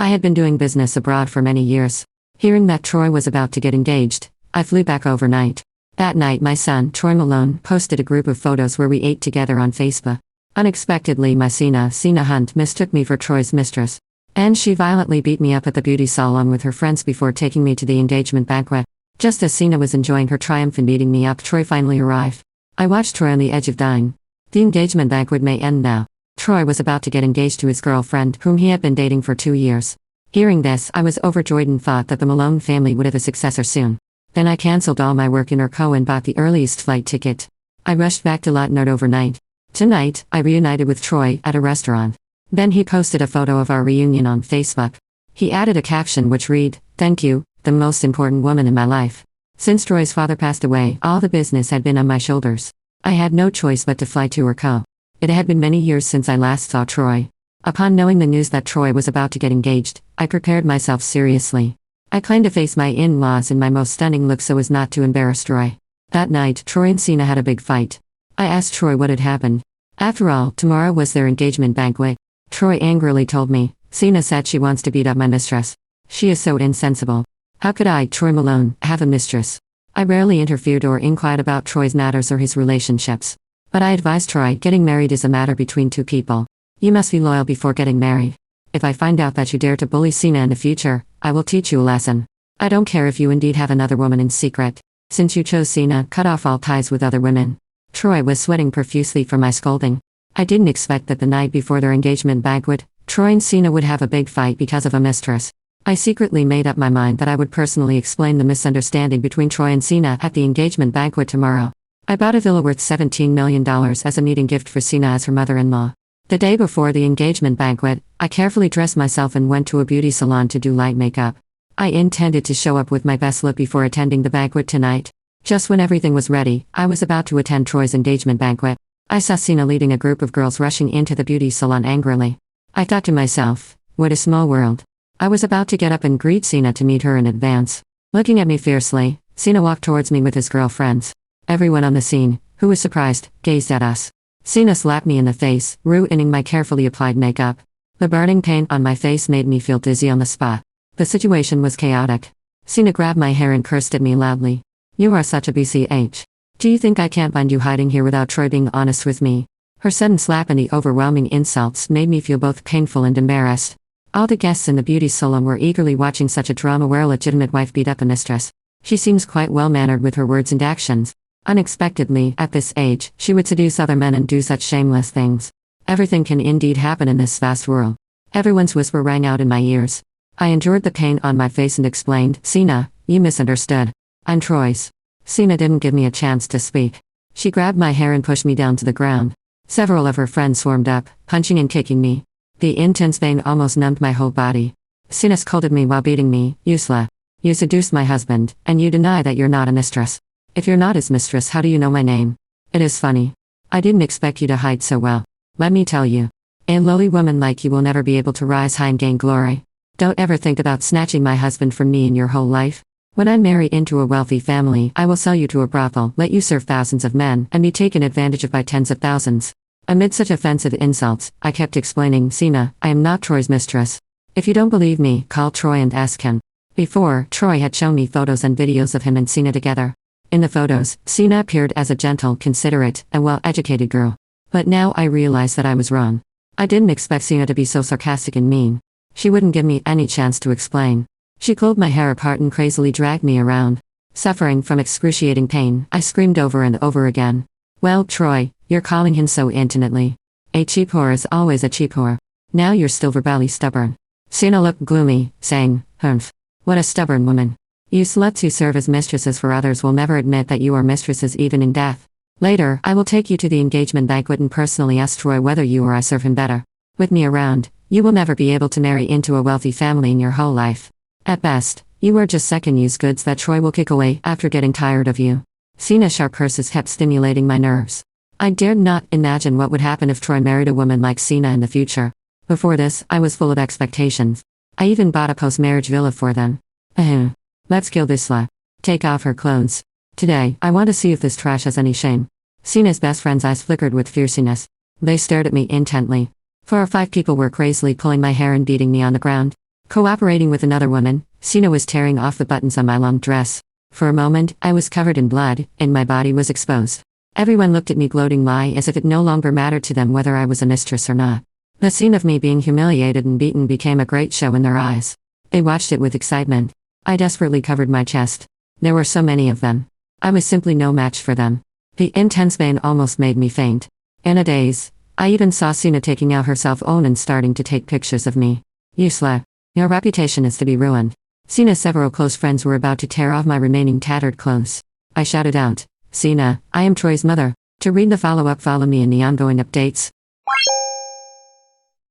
I had been doing business abroad for many years. Hearing that Troy was about to get engaged, I flew back overnight. That night my son, Troy Malone, posted a group of photos where we ate together on Facebook. Unexpectedly my Sina Hunt mistook me for Troy's mistress. And she violently beat me up at the beauty salon with her friends before taking me to the engagement banquet. Just as Sina was enjoying her triumph in beating me up, Troy finally arrived. I watched Troy on the edge of dying. The engagement banquet may end now. Troy was about to get engaged to his girlfriend, whom he had been dating for 2 years. Hearing this, I was overjoyed and thought that the Malone family would have a successor soon. Then I cancelled all my work in Urco and bought the earliest flight ticket. I rushed back to Latnard overnight. Tonight, I reunited with Troy at a restaurant. Then he posted a photo of our reunion on Facebook. He added a caption which read, "Thank you, the most important woman in my life." Since Troy's father passed away, all the business had been on my shoulders. I had no choice but to fly to Urco. It had been many years since I last saw Troy. Upon knowing the news that Troy was about to get engaged, I prepared myself seriously. I planned to face my in-laws in my most stunning look so as not to embarrass Troy. That night, Troy and Sina had a big fight. I asked Troy what had happened. After all, tomorrow was their engagement banquet. Troy angrily told me, "Sina said she wants to beat up my mistress. She is so insensible. How could I, Troy Malone, have a mistress?" I rarely interfered or inquired about Troy's matters or his relationships. But I advised Troy, getting married is a matter between two people. You must be loyal before getting married. If I find out that you dare to bully Sina in the future, I will teach you a lesson. I don't care if you indeed have another woman in secret. Since you chose Sina, cut off all ties with other women. Troy was sweating profusely from my scolding. I didn't expect that the night before their engagement banquet, Troy and Sina would have a big fight because of a mistress. I secretly made up my mind that I would personally explain the misunderstanding between Troy and Sina at the engagement banquet tomorrow. I bought a villa worth $17 million as a meeting gift for Sina as her mother-in-law. The day before the engagement banquet, I carefully dressed myself and went to a beauty salon to do light makeup. I intended to show up with my best look before attending the banquet tonight. Just when everything was ready, I was about to attend Troy's engagement banquet. I saw Sina leading a group of girls rushing into the beauty salon angrily. I thought to myself, what a small world. I was about to get up and greet Sina to meet her in advance. Looking at me fiercely, Sina walked towards me with his girlfriends. Everyone on the scene, who was surprised, gazed at us. Sina slapped me in the face, ruining my carefully applied makeup. The burning pain on my face made me feel dizzy on the spot. The situation was chaotic. Sina grabbed my hair and cursed at me loudly. "You are such a BCH. Do you think I can't find you hiding here without Troy being honest with me?" Her sudden slap and the overwhelming insults made me feel both painful and embarrassed. All the guests in the beauty salon were eagerly watching such a drama where a legitimate wife beat up a mistress. She seems quite well-mannered with her words and actions. Unexpectedly, at this age, she would seduce other men and do such shameless things. Everything can indeed happen in this vast world. Everyone's whisper rang out in my ears. I endured the pain on my face and explained, "Sina, you misunderstood. I'm Troy's." Sina didn't give me a chance to speak. She grabbed my hair and pushed me down to the ground. Several of her friends swarmed up, punching and kicking me. The intense pain almost numbed my whole body. Sina scolded me while beating me, "Useless. You seduced my husband, and you deny that you're not a mistress. If you're not his mistress, how do you know my name? It is funny. I didn't expect you to hide so well. Let me tell you. A lowly woman like you will never be able to rise high and gain glory. Don't ever think about snatching my husband from me in your whole life. When I marry into a wealthy family, I will sell you to a brothel, let you serve thousands of men, and be taken advantage of by tens of thousands." Amid such offensive insults, I kept explaining, "Sina, I am not Troy's mistress. If you don't believe me, call Troy and ask him." Before, Troy had shown me photos and videos of him and Sina together. In the photos, Sina appeared as a gentle, considerate, and well-educated girl. But now I realized that I was wrong. I didn't expect Sina to be so sarcastic and mean. She wouldn't give me any chance to explain. She pulled my hair apart and crazily dragged me around. Suffering from excruciating pain, I screamed over and over again. "Well, Troy, you're calling him so intimately. A cheap whore is always a cheap whore. Now you're still verbally stubborn." Sina looked gloomy, saying, "Humph. What a stubborn woman. You sluts who serve as mistresses for others will never admit that you are mistresses even in death. Later, I will take you to the engagement banquet and personally ask Troy whether you or I serve him better. With me around, you will never be able to marry into a wealthy family in your whole life. At best, you are just second-use goods that Troy will kick away after getting tired of you." Sina's sharp curses kept stimulating my nerves. I dared not imagine what would happen if Troy married a woman like Sina in the future. Before this, I was full of expectations. I even bought a post-marriage villa for them. Ahem. Let's kill this slut. Take off her clothes. Today, I want to see if this trash has any shame. Sina's best friend's eyes flickered with fierceness. They stared at me intently. 4 or 5 people were crazily pulling my hair and beating me on the ground. Cooperating with another woman, Sina was tearing off the buttons on my long dress. For a moment, I was covered in blood, and my body was exposed. Everyone looked at me gloating as if it no longer mattered to them whether I was a mistress or not. The scene of me being humiliated and beaten became a great show in their eyes. They watched it with excitement. I desperately covered my chest. There were so many of them. I was simply no match for them. The intense pain almost made me faint. In a daze, I even saw Sina taking out her cell phone and starting to take pictures of me. Yusla, your reputation is to be ruined. Sina's several close friends were about to tear off my remaining tattered clothes. I shouted out, Sina, I am Troy's mother. To read the follow-up, follow me in the ongoing updates.